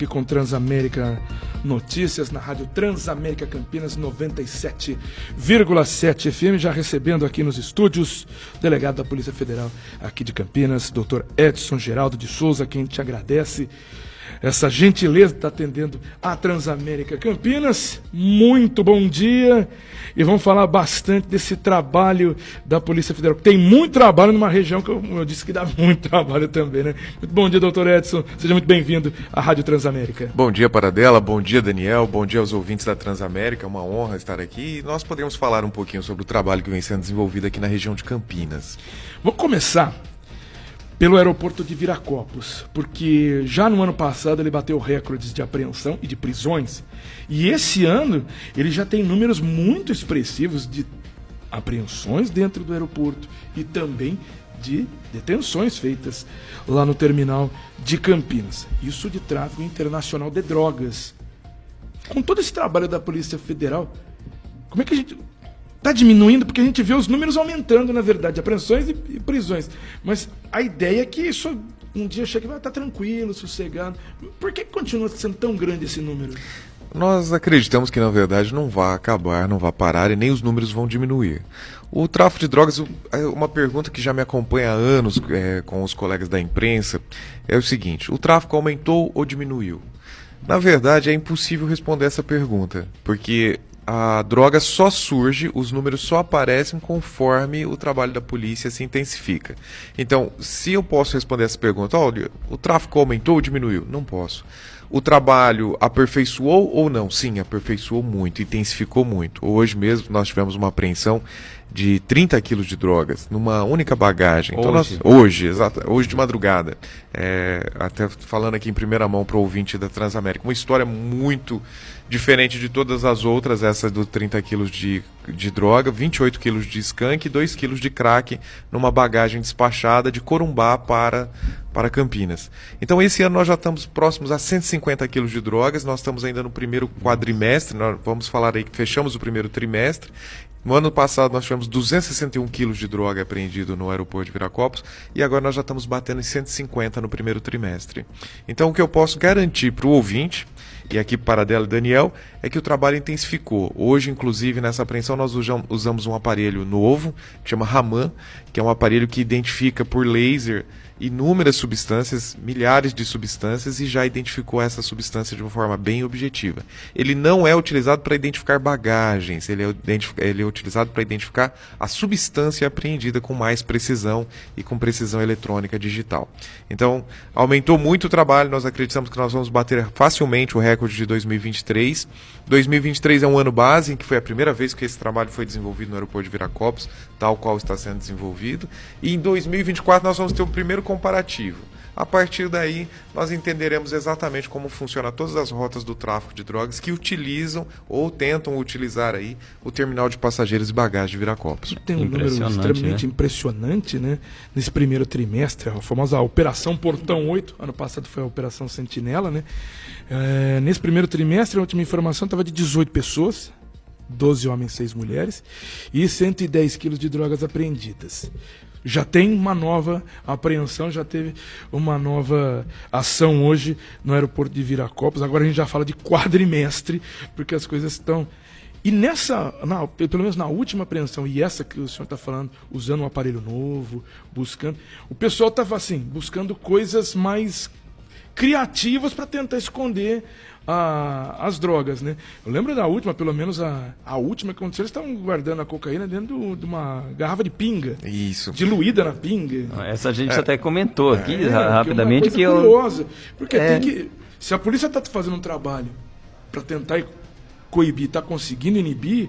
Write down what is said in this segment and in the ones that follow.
Aqui com Transamérica Notícias, na Rádio Transamérica Campinas 97,7 FM, já recebendo aqui nos estúdios o delegado da Polícia Federal aqui de Campinas, Dr. Edson Geraldo de Souza, quem te agradece essa gentileza de estar atendendo a Transamérica Campinas. Muito bom dia, e vamos falar bastante desse trabalho da Polícia Federal, que tem muito trabalho numa região que eu disse que dá muito trabalho também, né? Muito bom dia, doutor Edson, seja muito bem-vindo à Rádio Transamérica. Bom dia, Paradela, bom dia, Daniel, bom dia aos ouvintes da Transamérica, é uma honra estar aqui e nós podemos falar um pouquinho sobre o trabalho que vem sendo desenvolvido aqui na região de Campinas. Vou começar pelo aeroporto de Viracopos, porque já no ano passado ele bateu recordes de apreensão e de prisões, e esse ano ele já tem números muito expressivos de apreensões dentro do aeroporto e também de detenções feitas lá no terminal de Campinas. Isso de tráfico internacional de drogas. Com todo esse trabalho da Polícia Federal, como é que a gente... Está diminuindo porque a gente vê os números aumentando, na verdade, apreensões e prisões. Mas a ideia é que isso um dia chega e vai estar tranquilo, sossegado. Por que continua sendo tão grande esse número? Nós acreditamos que, na verdade, não vai acabar, não vai parar e nem os números vão diminuir. O tráfico de drogas, uma pergunta que já me acompanha há anos com os colegas da imprensa, é o seguinte: o tráfico aumentou ou diminuiu? Na verdade, é impossível responder essa pergunta, porque a droga só surge, os números só aparecem conforme o trabalho da polícia se intensifica. Então, se eu posso responder essa pergunta, olha, o tráfico aumentou ou diminuiu? Não posso. O trabalho aperfeiçoou ou não? Sim, aperfeiçoou muito, intensificou muito. Hoje mesmo nós tivemos uma apreensão de 30 quilos de drogas numa única bagagem. Então, hoje de madrugada. Até falando aqui em primeira mão para o ouvinte da Transamérica, uma história muito diferente de todas as outras, essa do 30 quilos de droga, 28 quilos de skunk e 2 quilos de crack numa bagagem despachada de Corumbá para Campinas. Então esse ano nós já estamos próximos a 150 quilos de drogas, nós estamos ainda no primeiro quadrimestre, nós vamos falar aí que fechamos o primeiro trimestre. No ano passado nós tivemos 261 quilos de droga apreendido no aeroporto de Viracopos e agora nós já estamos batendo em 150 no primeiro trimestre. Então o que eu posso garantir para o ouvinte, e aqui para Paradela e Daniel, é que o trabalho intensificou. Hoje, inclusive, nessa apreensão nós usamos um aparelho novo, que chama Raman, que é um aparelho que identifica por laser inúmeras substâncias, milhares de substâncias, e já identificou essa substância de uma forma bem objetiva. Ele não é utilizado para identificar bagagens, ele é utilizado para identificar a substância apreendida com mais precisão e com precisão eletrônica digital. Então, aumentou muito o trabalho, nós acreditamos que nós vamos bater facilmente o recorde de 2023. 2023 é um ano base, em que foi a primeira vez que esse trabalho foi desenvolvido no aeroporto de Viracopos, tal qual está sendo desenvolvido. E em 2024 nós vamos ter o primeiro comparativo. A partir daí, nós entenderemos exatamente como funciona todas as rotas do tráfico de drogas que utilizam ou tentam utilizar aí o terminal de passageiros e bagagem de Viracopos. Tem um número extremamente impressionante, né? Nesse primeiro trimestre, a famosa Operação Portão 8, ano passado foi a Operação Sentinela, né? Nesse primeiro trimestre, a última informação estava de 18 pessoas, 12 homens, 6 mulheres, e 110 quilos de drogas apreendidas. Já tem uma nova apreensão, já teve uma nova ação hoje no aeroporto de Viracopos. Agora a gente já fala de quadrimestre, porque as coisas estão... E pelo menos na última apreensão, e essa que o senhor está falando, usando um aparelho novo, buscando... O pessoal estava assim, buscando coisas mais criativas para tentar esconder as drogas, né? Eu lembro da última, pelo menos a última que aconteceu, eles estavam guardando a cocaína dentro de uma garrafa de pinga. Isso. Diluída na pinga. Essa a gente até comentou aqui rapidamente que é uma coisa curiosa, porque tem que... Se a polícia está fazendo um trabalho para tentar coibir, está conseguindo inibir,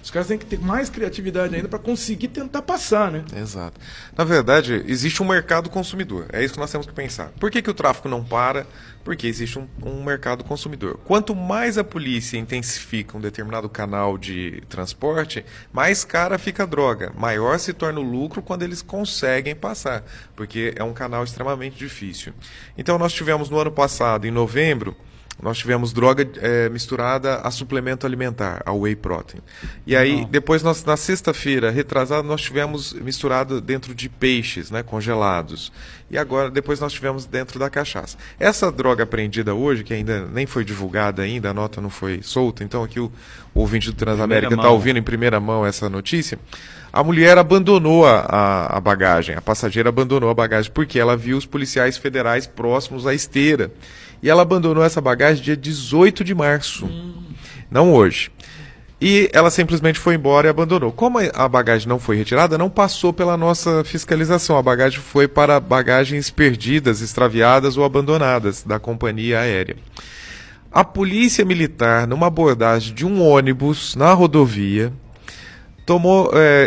os caras têm que ter mais criatividade ainda para conseguir tentar passar, né? Exato. Na verdade, existe um mercado consumidor. É isso que nós temos que pensar. Por que o tráfico não para? Porque existe um mercado consumidor. Quanto mais a polícia intensifica um determinado canal de transporte, mais cara fica a droga. Maior se torna o lucro quando eles conseguem passar, porque é um canal extremamente difícil. Então nós tivemos no ano passado, em novembro, nós tivemos droga misturada a suplemento alimentar, a whey protein. E aí, depois, na sexta-feira retrasada, nós tivemos misturado dentro de peixes, né, congelados. E agora, depois nós tivemos dentro da cachaça. Essa droga apreendida hoje, que ainda nem foi divulgada ainda, a nota não foi solta, então aqui o ouvinte do Transamérica está ouvindo em primeira mão essa notícia. A mulher abandonou a bagagem, a passageira abandonou a bagagem, porque ela viu os policiais federais próximos à esteira. E ela abandonou essa bagagem dia 18 de março, não hoje. E ela simplesmente foi embora e abandonou. Como a bagagem não foi retirada, não passou pela nossa fiscalização. A bagagem foi para bagagens perdidas, extraviadas ou abandonadas da companhia aérea. A polícia militar, numa abordagem de um ônibus na rodovia,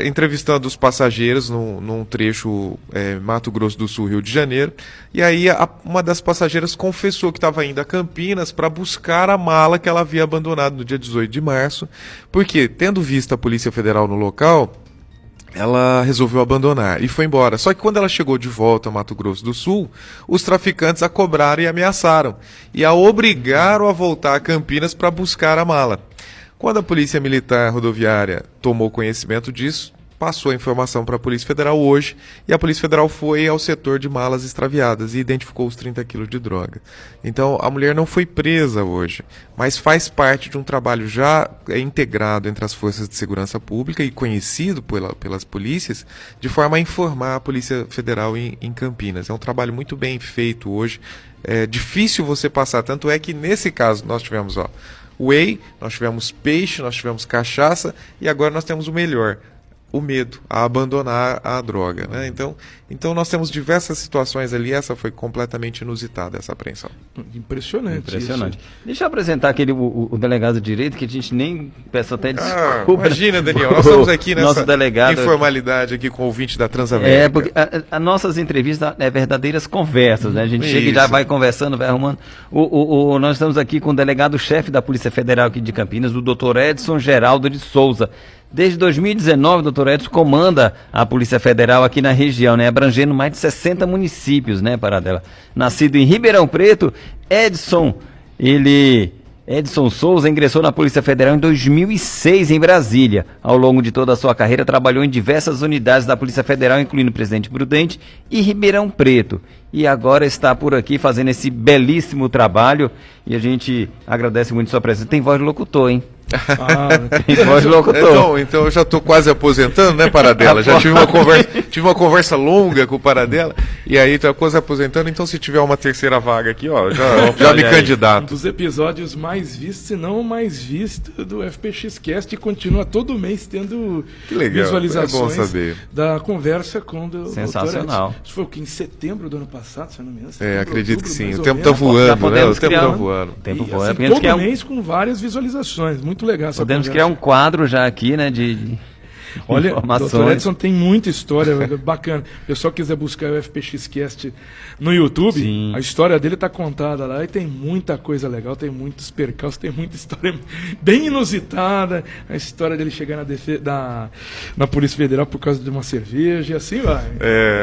entrevistando os passageiros num trecho Mato Grosso do Sul, Rio de Janeiro, e aí uma das passageiras confessou que estava indo a Campinas para buscar a mala que ela havia abandonado no dia 18 de março, porque, tendo visto a Polícia Federal no local, ela resolveu abandonar e foi embora. Só que quando ela chegou de volta ao Mato Grosso do Sul, os traficantes a cobraram e ameaçaram, e a obrigaram a voltar a Campinas para buscar a mala. Quando a Polícia Militar Rodoviária tomou conhecimento disso, passou a informação para a Polícia Federal hoje, e a Polícia Federal foi ao setor de malas extraviadas e identificou os 30 quilos de droga. Então, a mulher não foi presa hoje, mas faz parte de um trabalho já integrado entre as forças de segurança pública e conhecido pelas polícias, de forma a informar a Polícia Federal em Campinas. É um trabalho muito bem feito hoje. É difícil você passar, tanto é que nesse caso nós tivemos whey, nós tivemos peixe, nós tivemos cachaça e agora nós temos o melhor, o medo, a abandonar a droga, né? Então nós temos diversas situações ali, essa foi completamente inusitada, essa apreensão. Impressionante. Isso. Deixa eu apresentar o delegado de direito, que a gente nem peço até desculpa. Imagina, Daniel, nós estamos aqui nessa delegado, informalidade aqui com o ouvinte da Transamérica. Porque as nossas entrevistas verdadeiras conversas, né? A gente chega e já vai conversando, vai arrumando. Nós estamos aqui com o delegado-chefe da Polícia Federal aqui de Campinas, o doutor Edson Geraldo de Souza. Desde 2019, o doutor Edson comanda a Polícia Federal aqui na região, né? Abrangendo mais de 60 municípios, né, Paradela? Nascido em Ribeirão Preto, Edson Souza ingressou na Polícia Federal em 2006 em Brasília. Ao longo de toda a sua carreira, trabalhou em diversas unidades da Polícia Federal, incluindo Presidente Prudente e Ribeirão Preto. E agora está por aqui fazendo esse belíssimo trabalho. E a gente agradece muito sua presença. Tem voz de locutor, hein? Tem voz de locutor. Então eu já estou quase aposentando, né, Paradela? Já tive uma conversa longa com o Paradela, e aí estou quase aposentando, então se tiver uma terceira vaga aqui, já me candidato. Um dos episódios mais vistos, se não o mais visto do FPX Cast, e continua todo mês tendo visualizações da conversa com o doutor. Sensacional. Isso foi o que, em setembro do ano passado, se eu não me engano? Acredito outubro, que sim. O tempo está voando, né? O tempo está voando. Todo mês com várias visualizações. Muito legal essa Podemos criar um quadro já aqui, né, de Olha, informações. Dr. Edson tem muita história bacana. Se o pessoal quiser buscar o FPX Cast no YouTube, sim, a história dele está contada lá e tem muita coisa legal, tem muitos percalços, tem muita história bem inusitada. A história dele chegar na Polícia Federal por causa de uma cerveja e assim vai.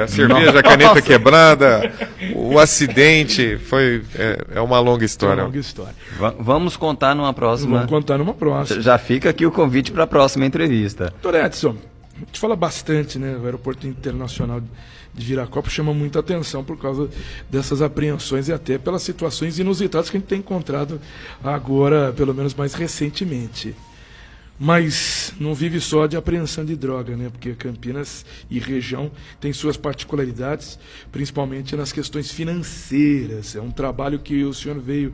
A cerveja, a caneta quebrada, o acidente, é uma longa história. É uma longa história. Vamos contar numa próxima. Vamos contar numa próxima. Já fica aqui o convite para a próxima entrevista. Dr. Edson, a gente fala bastante, né? O Aeroporto Internacional de Viracopos chama muita atenção por causa dessas apreensões e até pelas situações inusitadas que a gente tem encontrado agora, pelo menos mais recentemente. Mas não vive só de apreensão de droga, né? Porque Campinas e região tem suas particularidades, principalmente nas questões financeiras. É um trabalho que o senhor veio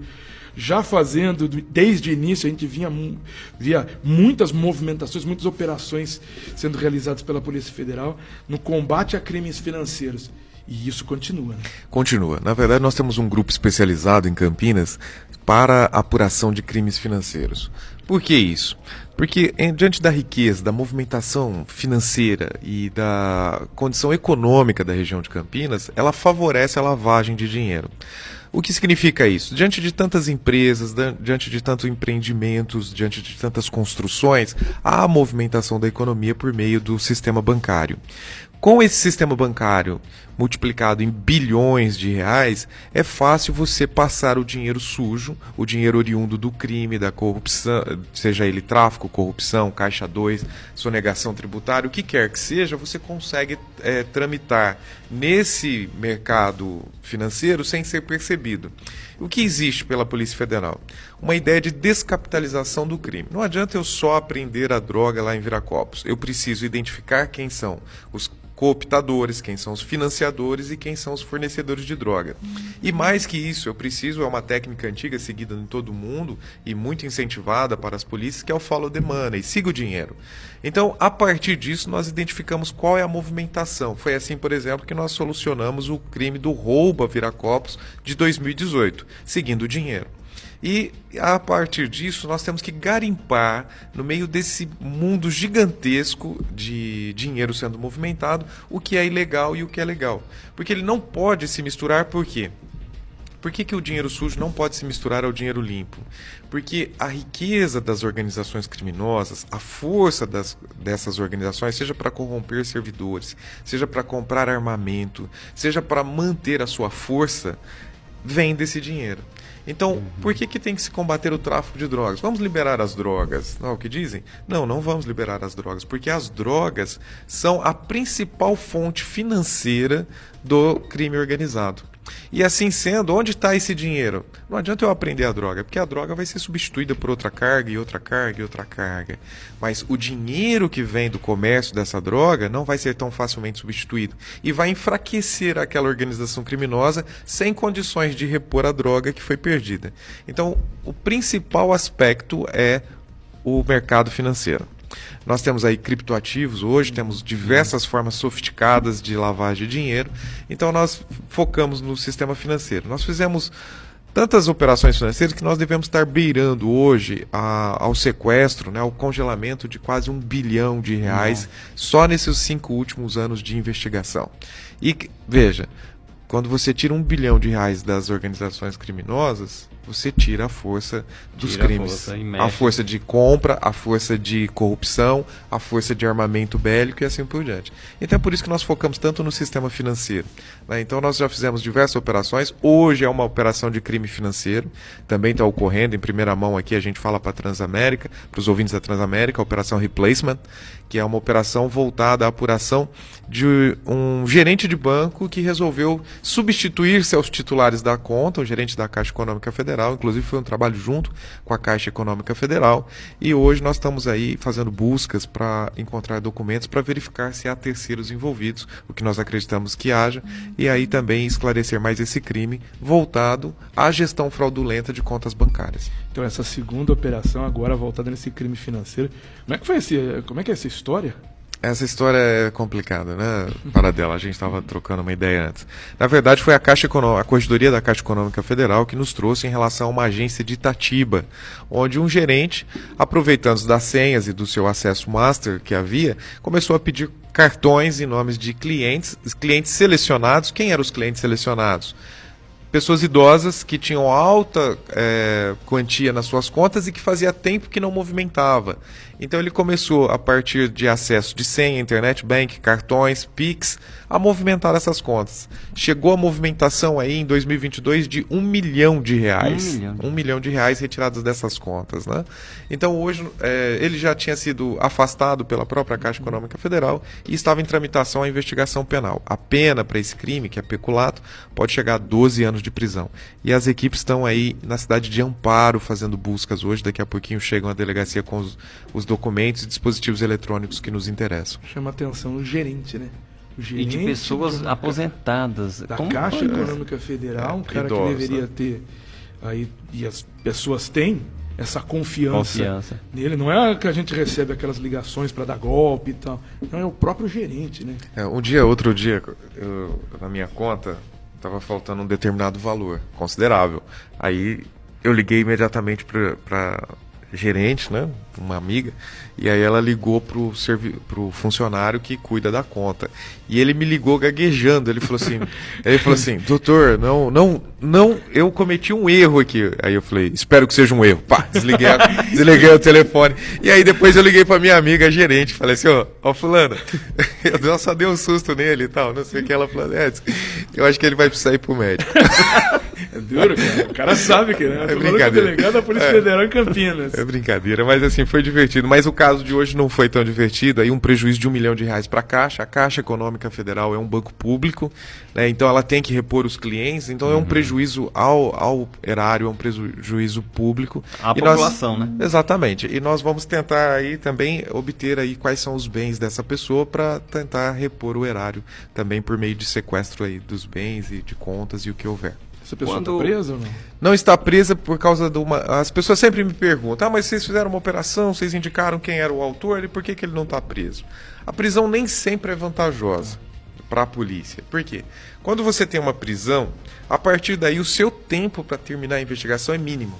já fazendo desde o início. A gente via muitas movimentações, muitas operações sendo realizadas pela Polícia Federal no combate a crimes financeiros. E isso continua, né? Continua. Na verdade, nós temos um grupo especializado em Campinas para apuração de crimes financeiros. Por que isso? Porque diante da riqueza, da movimentação financeira e da condição econômica da região de Campinas, ela favorece a lavagem de dinheiro. O que significa isso? Diante de tantas empresas, diante de tantos empreendimentos, diante de tantas construções, há a movimentação da economia por meio do sistema bancário. Com esse sistema bancário multiplicado em bilhões de reais, é fácil você passar o dinheiro sujo, o dinheiro oriundo do crime, da corrupção, seja ele tráfico, corrupção, caixa 2, sonegação tributária, o que quer que seja, você consegue tramitar nesse mercado financeiro sem ser percebido. O que existe pela Polícia Federal? Uma ideia de descapitalização do crime. Não adianta eu só apreender a droga lá em Viracopos. Eu preciso identificar quem são os cooptadores, quem são os financiadores e quem são os fornecedores de droga. E mais que isso, eu preciso, é uma técnica antiga seguida em todo mundo e muito incentivada para as polícias, que é o follow the money, siga o dinheiro. Então, a partir disso, nós identificamos qual é a movimentação. Foi assim, por exemplo, que nós solucionamos o crime do roubo a Viracopos de 2018, seguindo o dinheiro. E a partir disso nós temos que garimpar no meio desse mundo gigantesco de dinheiro sendo movimentado o que é ilegal e o que é legal. Porque ele não pode se misturar, por quê? Por que o dinheiro sujo não pode se misturar ao dinheiro limpo? Porque a riqueza das organizações criminosas, a força dessas organizações, seja para corromper servidores, seja para comprar armamento, seja para manter a sua força, vem desse dinheiro. Então, por que tem que se combater o tráfico de drogas? Vamos liberar as drogas. Não é o que dizem? Não, não vamos liberar as drogas, porque as drogas são a principal fonte financeira do crime organizado. E assim sendo, onde está esse dinheiro? Não adianta eu aprender a droga, porque a droga vai ser substituída por outra carga e outra carga e outra carga. Mas o dinheiro que vem do comércio dessa droga não vai ser tão facilmente substituído. E vai enfraquecer aquela organização criminosa sem condições de repor a droga que foi perdida. Então, o principal aspecto é o mercado financeiro. Nós temos aí criptoativos hoje, temos diversas formas sofisticadas de lavagem de dinheiro, então nós focamos no sistema financeiro. Nós fizemos tantas operações financeiras que nós devemos estar beirando hoje ao sequestro, né, ao congelamento de quase R$1 bilhão só nesses 5 últimos anos de investigação. E veja, quando você tira R$1 bilhão das organizações criminosas, você tira a força dos crimes. A força de compra, a força de corrupção, a força de armamento bélico e assim por diante. Então é por isso que nós focamos tanto no sistema financeiro. Né? Então nós já fizemos diversas operações. Hoje é uma operação de crime financeiro. Também está ocorrendo em primeira mão aqui, a gente fala para a Transamérica, para os ouvintes da Transamérica, a Operação Replacement, que é uma operação voltada à apuração de um gerente de banco que resolveu substituir-se aos titulares da conta, o gerente da Caixa Econômica Federal. Inclusive foi um trabalho junto com a Caixa Econômica Federal e hoje nós estamos aí fazendo buscas para encontrar documentos para verificar se há terceiros envolvidos, o que nós acreditamos que haja, e aí também esclarecer mais esse crime voltado à gestão fraudulenta de contas bancárias. Então essa segunda operação agora voltada nesse crime financeiro, como é que é essa história? Essa história é complicada, né? Para dela, a gente estava trocando uma ideia antes. Na verdade, foi a Corregedoria da Caixa Econômica Federal que nos trouxe em relação a uma agência de Itatiba, onde um gerente, aproveitando das senhas e do seu acesso master que havia, começou a pedir cartões em nomes de clientes selecionados. Quem eram os clientes selecionados? Pessoas idosas que tinham alta quantia nas suas contas e que fazia tempo que não movimentava. Então ele começou, a partir de acesso de senha, internet bank, cartões, Pix, a movimentar essas contas. Chegou a movimentação aí em 2022 de R$1 milhão. R$1 milhão retirados dessas contas. Né? Então hoje ele já tinha sido afastado pela própria Caixa Econômica Federal e estava em tramitação a investigação penal. A pena para esse crime, que é peculato, pode chegar a 12 anos de prisão. E as equipes estão aí na cidade de Amparo fazendo buscas hoje. Daqui a pouquinho chegam à delegacia com os documentos e dispositivos eletrônicos que nos interessam. Chama atenção o gerente, né? O gerente e de pessoas aposentadas. Da Caixa Econômica Federal, um cara idoso, que deveria ter, aí, e as pessoas têm essa confiança nele. Não é que a gente recebe aquelas ligações para dar golpe e tal. Não, é o próprio gerente, né? Outro dia, na minha conta, estava faltando um determinado valor considerável. Aí eu liguei imediatamente para gerente, né? Uma amiga, e aí ela ligou pro funcionário que cuida da conta. E ele me ligou gaguejando, ele falou assim, doutor, não, eu cometi um erro aqui. Aí eu falei, espero que seja um erro. Pá, desliguei o telefone. E aí depois eu liguei pra minha amiga, a gerente, falei assim, ó fulana, eu só dei um susto nele e tal, não sei o que. Ela falou, eu acho que ele vai precisar ir pro médico. É duro, cara. O cara sabe que, né? É brincadeira. Delegado da Polícia Federal em Campinas. É brincadeira, mas assim, foi divertido. Mas o caso de hoje não foi tão divertido. Aí um prejuízo de R$1 milhão para a Caixa. A Caixa Econômica Federal é um banco público, né? Então ela tem que repor os clientes. Então é um prejuízo ao erário, é um prejuízo público. A população, né? Exatamente. E nós vamos tentar aí também obter aí quais são os bens dessa pessoa para tentar repor o erário também por meio de sequestro aí dos bens e de contas e o que houver. Essa pessoa está presa ou não? Não está presa por causa de uma... As pessoas sempre me perguntam, mas vocês fizeram uma operação, vocês indicaram quem era o autor e por que ele não está preso? A prisão nem sempre é vantajosa para a polícia. Por quê? Quando você tem uma prisão, a partir daí o seu tempo para terminar a investigação é mínimo.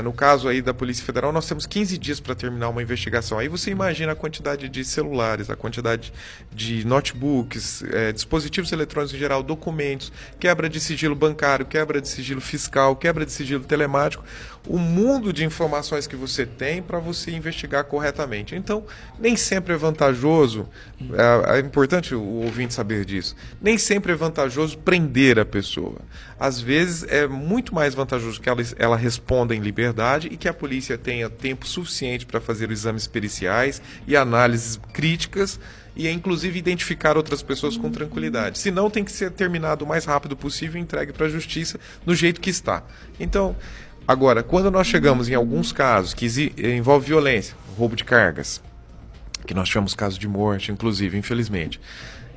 No caso aí da Polícia Federal, nós temos 15 dias para terminar uma investigação. Aí você imagina a quantidade de celulares, a quantidade de notebooks, dispositivos eletrônicos em geral, documentos, quebra de sigilo bancário, quebra de sigilo fiscal, quebra de sigilo telemático, o mundo de informações que você tem para você investigar corretamente. Então, nem sempre é vantajoso, é importante o ouvinte saber disso, nem sempre é vantajoso prender a pessoa. Às vezes é muito mais vantajoso que ela responda em liberdade e que a polícia tenha tempo suficiente para fazer exames periciais e análises críticas e inclusive identificar outras pessoas com tranquilidade. Se não, tem que ser terminado o mais rápido possível e entregue para a justiça do jeito que está. Então, agora, quando nós chegamos em alguns casos que envolve violência, roubo de cargas, que nós tivemos casos de morte, inclusive, infelizmente,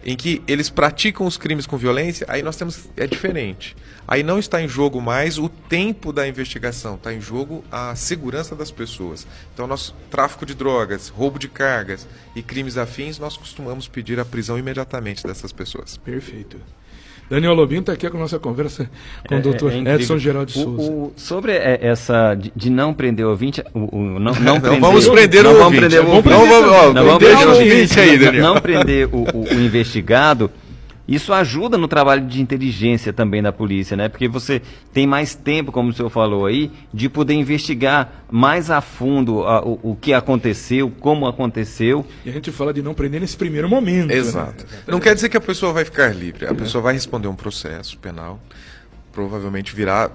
em que eles praticam os crimes com violência, aí nós temos... é diferente. Aí não está em jogo mais o tempo da investigação, está em jogo a segurança das pessoas. Então, nosso tráfico de drogas, roubo de cargas e crimes afins, nós costumamos pedir a prisão imediatamente dessas pessoas. Perfeito. Daniel Lobinho está aqui com a nossa conversa com o doutor Edson Geraldo de Souza. Sobre essa de não prender o ouvinte, não vamos prender o ouvinte. Não prender o investigado, isso ajuda no trabalho de inteligência também da polícia, né? Porque você tem mais tempo, como o senhor falou aí, de poder investigar mais a fundo o que aconteceu, como aconteceu. E a gente fala de não prender nesse primeiro momento. Exato. Né? Não quer dizer que a pessoa vai ficar livre. A pessoa vai responder um processo penal, provavelmente virá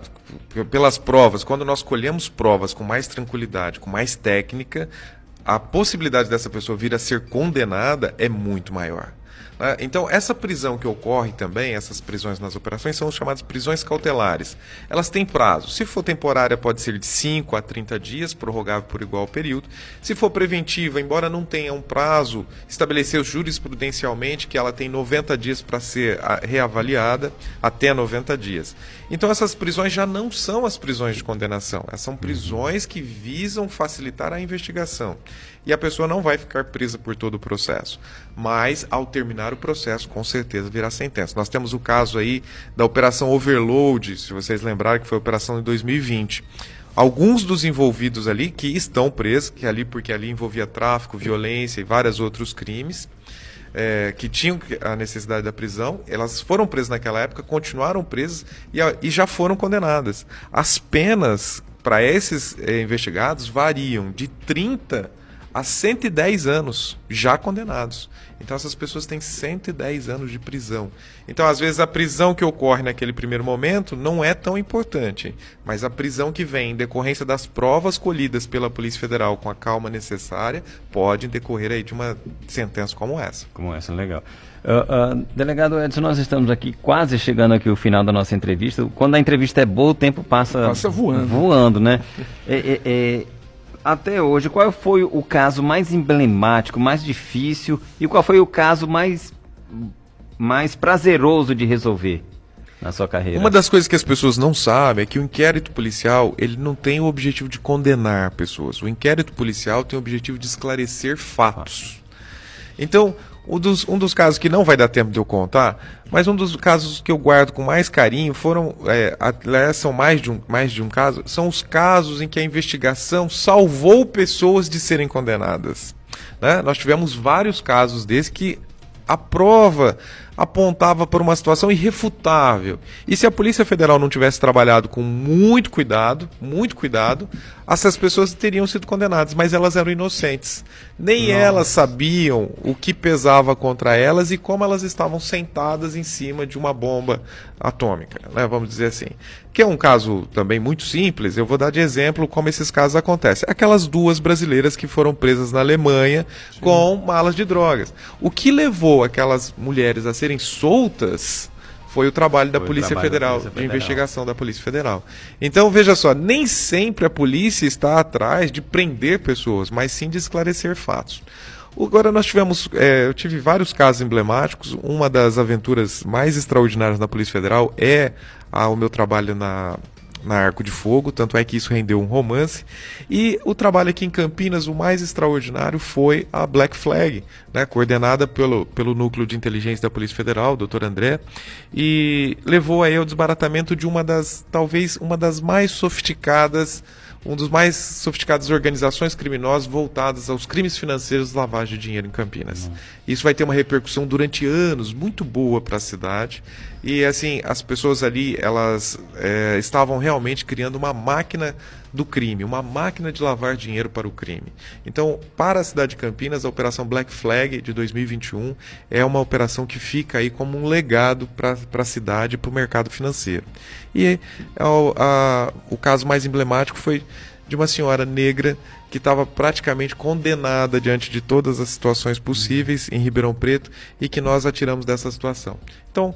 pelas provas. Quando nós colhemos provas com mais tranquilidade, com mais técnica, a possibilidade dessa pessoa vir a ser condenada é muito maior. Então, essa prisão que ocorre também, essas prisões nas operações, são chamadas prisões cautelares. Elas têm prazo. Se for temporária, pode ser de 5 a 30 dias, prorrogável por igual período. Se for preventiva, embora não tenha um prazo, estabeleceu jurisprudencialmente que ela tem 90 dias para ser reavaliada, até 90 dias. Então, essas prisões já não são as prisões de condenação. Essas são prisões que visam facilitar a investigação. E a pessoa não vai ficar presa por todo o processo. Mas, ao terminar o processo, com certeza virá sentença. Nós temos o caso aí da Operação Overload, se vocês lembrarem, que foi a operação de 2020. Alguns dos envolvidos ali que estão presos, porque ali envolvia tráfico, violência e vários outros crimes, que tinham a necessidade da prisão, elas foram presas naquela época, continuaram presas e já foram condenadas. As penas para esses investigados variam de 30 a 110 anos já condenados. Então essas pessoas têm 110 anos de prisão. Então às vezes a prisão que ocorre naquele primeiro momento não é tão importante, mas a prisão que vem em decorrência das provas colhidas pela Polícia Federal com a calma necessária pode decorrer aí de uma sentença como essa. Como essa, legal. Delegado Edson, nós estamos aqui quase chegando aqui ao final da nossa entrevista. Quando a entrevista é boa, o tempo passa voando, né? Até hoje, qual foi o caso mais emblemático, mais difícil e qual foi o caso mais prazeroso de resolver na sua carreira? Uma das coisas que as pessoas não sabem é que o inquérito policial ele não tem o objetivo de condenar pessoas. O inquérito policial tem o objetivo de esclarecer fatos. Então, Um dos casos que não vai dar tempo de eu contar, mas um dos casos que eu guardo com mais carinho são mais de um caso, são os casos em que a investigação salvou pessoas de serem condenadas. Né? Nós tivemos vários casos desses que a prova apontava para uma situação irrefutável. E se a Polícia Federal não tivesse trabalhado com muito cuidado, essas pessoas teriam sido condenadas, mas elas eram inocentes. Nem elas sabiam o que pesava contra elas e como elas estavam sentadas em cima de uma bomba atômica, né? Vamos dizer assim. Que é um caso também muito simples, eu vou dar de exemplo como esses casos acontecem. Aquelas 2 brasileiras que foram presas na Alemanha com malas de drogas. O que levou aquelas mulheres a serem soltas foi o trabalho da Polícia Federal, de investigação da Polícia Federal. Então, veja só, nem sempre a polícia está atrás de prender pessoas, mas sim de esclarecer fatos. Agora eu tive vários casos emblemáticos. Uma das aventuras mais extraordinárias da Polícia Federal é o meu trabalho na Arco de Fogo, tanto é que isso rendeu um romance. E o trabalho aqui em Campinas, o mais extraordinário foi a Black Flag, né, coordenada pelo Núcleo de Inteligência da Polícia Federal, o Dr. André, e levou aí ao desbaratamento de talvez uma das mais sofisticadas organizações criminosas voltadas aos crimes financeiros e lavagem de dinheiro em Campinas. Isso vai ter uma repercussão durante anos muito boa para a cidade. E assim, as pessoas ali, elas estavam realmente criando uma máquina do crime, uma máquina de lavar dinheiro para o crime. Então, para a cidade de Campinas, a Operação Black Flag de 2021 é uma operação que fica aí como um legado para a cidade e para o mercado financeiro. E o caso mais emblemático foi de uma senhora negra que estava praticamente condenada diante de todas as situações possíveis em Ribeirão Preto e que nós a tiramos dessa situação. Então,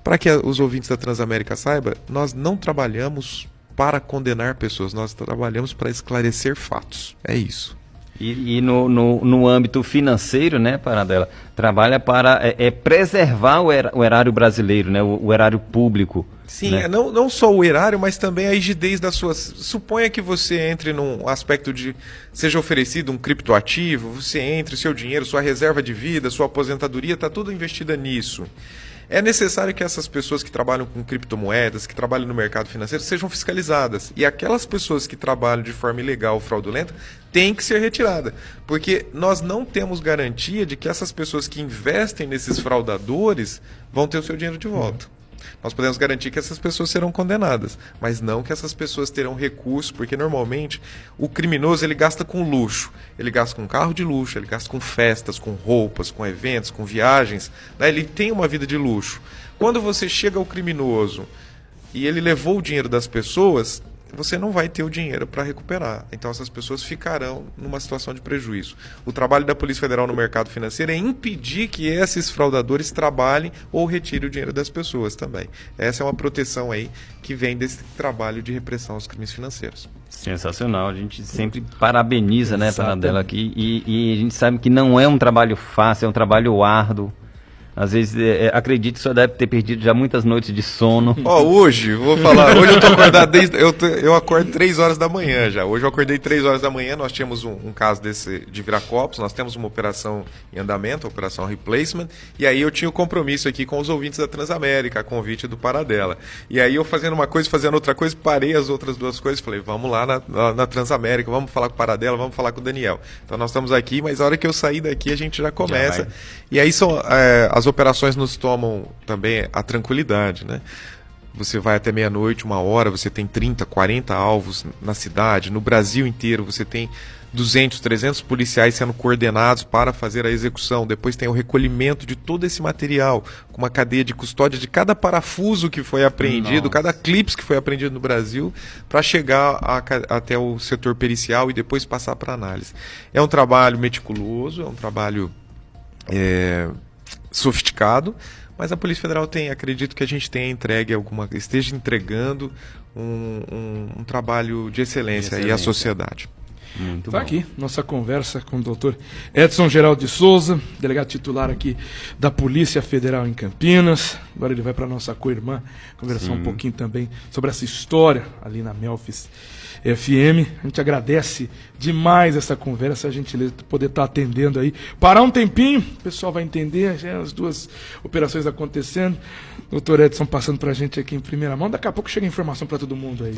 para que os ouvintes da Transamérica saibam, nós não trabalhamos para condenar pessoas, nós trabalhamos para esclarecer fatos. É isso. E no âmbito financeiro, né, Paradela, trabalha para preservar o erário brasileiro, né, o erário público. Sim, né? Não só o erário, mas também a rigidez das suas... Suponha que você entre num aspecto de... Seja oferecido um criptoativo, você entre, seu dinheiro, sua reserva de vida, sua aposentadoria, está tudo investida nisso. É necessário que essas pessoas que trabalham com criptomoedas, que trabalham no mercado financeiro, sejam fiscalizadas. E aquelas pessoas que trabalham de forma ilegal ou fraudulenta têm que ser retiradas. Porque nós não temos garantia de que essas pessoas que investem nesses fraudadores vão ter o seu dinheiro de volta. Nós podemos garantir que essas pessoas serão condenadas, mas não que essas pessoas terão recurso, porque normalmente o criminoso ele gasta com luxo, ele gasta com carro de luxo, ele gasta com festas, com roupas, com eventos, com viagens, né? Ele tem uma vida de luxo. Quando você chega ao criminoso e ele levou o dinheiro das pessoas, você não vai ter o dinheiro para recuperar. Então essas pessoas ficarão numa situação de prejuízo. O trabalho da Polícia Federal no mercado financeiro é impedir que esses fraudadores trabalhem ou retirem o dinheiro das pessoas também. Essa é uma proteção aí que vem desse trabalho de repressão aos crimes financeiros. Sensacional, a gente sempre parabeniza, né, Paradela, aqui, e a gente sabe que não é um trabalho fácil, é um trabalho árduo. Às vezes, acredito que o senhor deve ter perdido já muitas noites de sono. Hoje, vou falar, hoje eu tô acordado eu acordo 3 horas da manhã já. Hoje eu acordei 3 horas da manhã, nós tínhamos um caso desse de Viracopos, nós temos uma operação em andamento, a operação Replacement, e aí eu tinha o compromisso aqui com os ouvintes da Transamérica, a convite do Paradela. E aí eu fazendo uma coisa, fazendo outra coisa, parei as outras 2 coisas, falei, vamos lá na Transamérica, vamos falar com o Paradela, vamos falar com o Daniel. Então nós estamos aqui, mas a hora que eu sair daqui a gente já começa. E aí são as operações nos tomam também a tranquilidade, né? Você vai até meia-noite, 1h, você tem 30, 40 alvos na cidade. No Brasil inteiro você tem 200, 300 policiais sendo coordenados para fazer a execução. Depois tem o recolhimento de todo esse material, com uma cadeia de custódia de cada parafuso que foi apreendido, cada clipe que foi apreendido no Brasil, para chegar até o setor pericial e depois passar para análise. É um trabalho meticuloso, é um trabalho sofisticado, mas a Polícia Federal acredito que a gente tenha esteja entregando um trabalho de excelência aí à sociedade. Muito bom. Aqui, nossa conversa com o doutor Edson Geraldo de Souza, delegado titular aqui da Polícia Federal em Campinas. Agora ele vai para a nossa co-irmã conversar um pouquinho também sobre essa história ali na Melfis FM. A gente agradece demais essa conversa, a gentileza de poder estar atendendo aí. Parar um tempinho, o pessoal vai entender, já as duas operações acontecendo. Doutor Edson passando pra gente aqui em primeira mão. Daqui a pouco chega a informação pra todo mundo aí.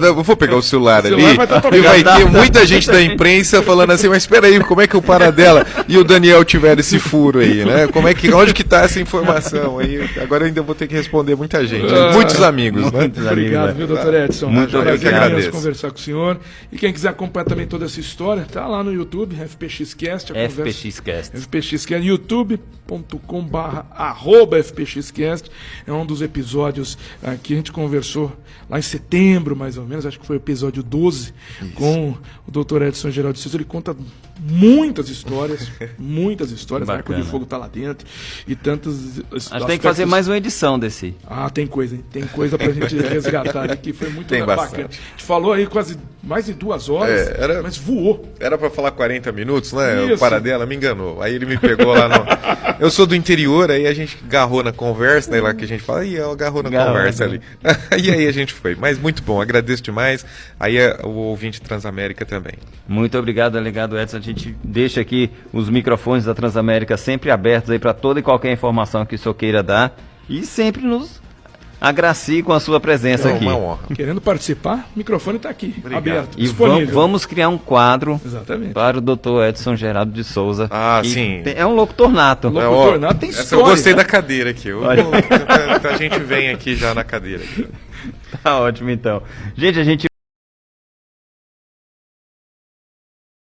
Eu vou pegar o celular ali vai e vai ter muita gente da imprensa falando assim, mas espera aí, como é que o Paradela e o Daniel tiveram esse furo aí, né? Onde que tá essa informação aí? Agora eu ainda vou ter que responder muita gente. Muitos amigos, né? Obrigado, viu, doutor Edson? Muito obrigado. Conversar com o senhor. E quem quiser acompanhar também toda essa história, tá lá no YouTube, FPXcast. FPXcast. FPXcast, youtube.com/FPXcast. É um dos episódios que a gente conversou lá em setembro, mais ou menos, acho que foi o episódio 12, com o Dr. Edson Geraldo de Souza. Ele conta muitas histórias, a Arco de Fogo tá lá dentro, e tantas... Acho que tem que fazer mais uma edição desse. Tem coisa, hein? Tem coisa pra gente resgatar aqui, foi muito Tem bacana. bastante. A gente falou aí quase mais de 2 horas, mas voou. Era pra falar 40 minutos, né? Isso. O Paradela me enganou. Aí ele me pegou lá no... Eu sou do interior, aí a gente agarrou na conversa, né? Lá que a gente fala, agarrou na conversa ali. E aí a gente foi. Mas muito bom, agradeço demais. Aí o ouvinte Transamérica também. Muito obrigado, delegado Edson. A gente deixa aqui os microfones da Transamérica sempre abertos aí para toda e qualquer informação que o senhor queira dar. E sempre nos agracie com a sua presença aqui. Uma honra. Querendo participar, o microfone está aqui, aberto, E disponível. vamos criar um quadro Exatamente. para o Dr. Edson Geraldo de Souza. Sim. É um locutor nato. Locutor nato tem Essa história. eu gostei da cadeira aqui. A gente vem aqui já na cadeira. Tá ótimo, então. Gente,